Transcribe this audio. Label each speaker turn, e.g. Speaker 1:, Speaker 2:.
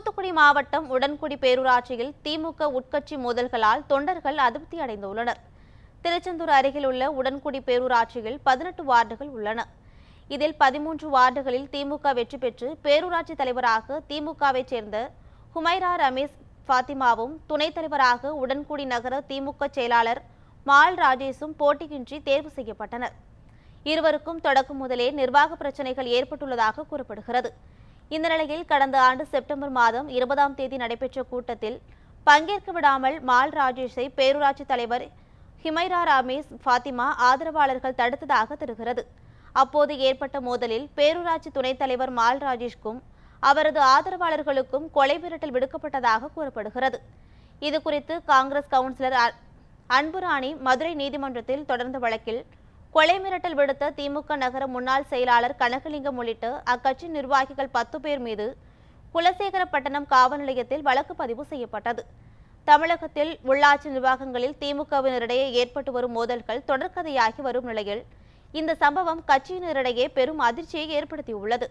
Speaker 1: தூத்துக்குடி மாவட்டம் உடன்குடி பேரூராட்சியில் திமுக உட்கட்சி மோதல்களால் தொண்டர்கள் அதிருப்தி அடைந்துள்ளனர். திருச்செந்தூர் அருகில் உள்ள உடன்குடி பேரூராட்சியில் 18 வார்டுகள் உள்ளன. இதில் 13 வார்டுகளில் திமுக வெற்றி பெற்று பேரூராட்சி தலைவராக திமுகவை சேர்ந்த ஹுமைரா ரமேஷ் பாத்திமாவும், துணைத் தலைவராக உடன்குடி நகர திமுக செயலாளர் மால் ராஜேஷும் போட்டியின்றி தேர்வு செய்யப்பட்டனர். இருவருக்கும் தொடக்கம் முதலே நிர்வாக பிரச்சினைகள் ஏற்பட்டுள்ளதாக கூறப்படுகிறது. இந்த நிலையில் கடந்த ஆண்டு செப்டம்பர் மாதம் 20ஆம் தேதி நடைபெற்ற கூட்டத்தில் பங்கேற்க விடாமல் மால் ராஜேஷை பேரூராட்சி தலைவர் ஹுமைரா ரமேஷ் பாத்திமா ஆதரவாளர்கள் தடுத்ததாக தெரிகிறது. அப்போது ஏற்பட்ட மோதலில் பேரூராட்சி துணைத் தலைவர் மால் ராஜேஷ்கும் அவரது ஆதரவாளர்களுக்கும் கொலை மிரட்டல் விடுக்கப்பட்டதாக கூறப்படுகிறது. இதுகுறித்து காங்கிரஸ் கவுன்சிலர் அன்புராணி மதுரை நீதிமன்றத்தில் தொடர்ந்த வழக்கில் கொலை மிரட்டல் விடுத்த திமுக நகர முன்னாள் செயலாளர் கனகலிங்கம் உள்ளிட்ட அக்கட்சி நிர்வாகிகள் 10 பேர் மீது குலசேகரப்பட்டணம் காவல் நிலையத்தில் வழக்கு பதிவு செய்யப்பட்டது. தமிழகத்தில் உள்ளாட்சி நிர்வாகங்களில் திமுகவினரிடையே ஏற்பட்டு வரும் மோதல்கள் தொடர்கதையாகி வரும் நிலையில் இந்த சம்பவம் கட்சியினரிடையே பெரும் அதிர்ச்சியை ஏற்படுத்தியுள்ளது.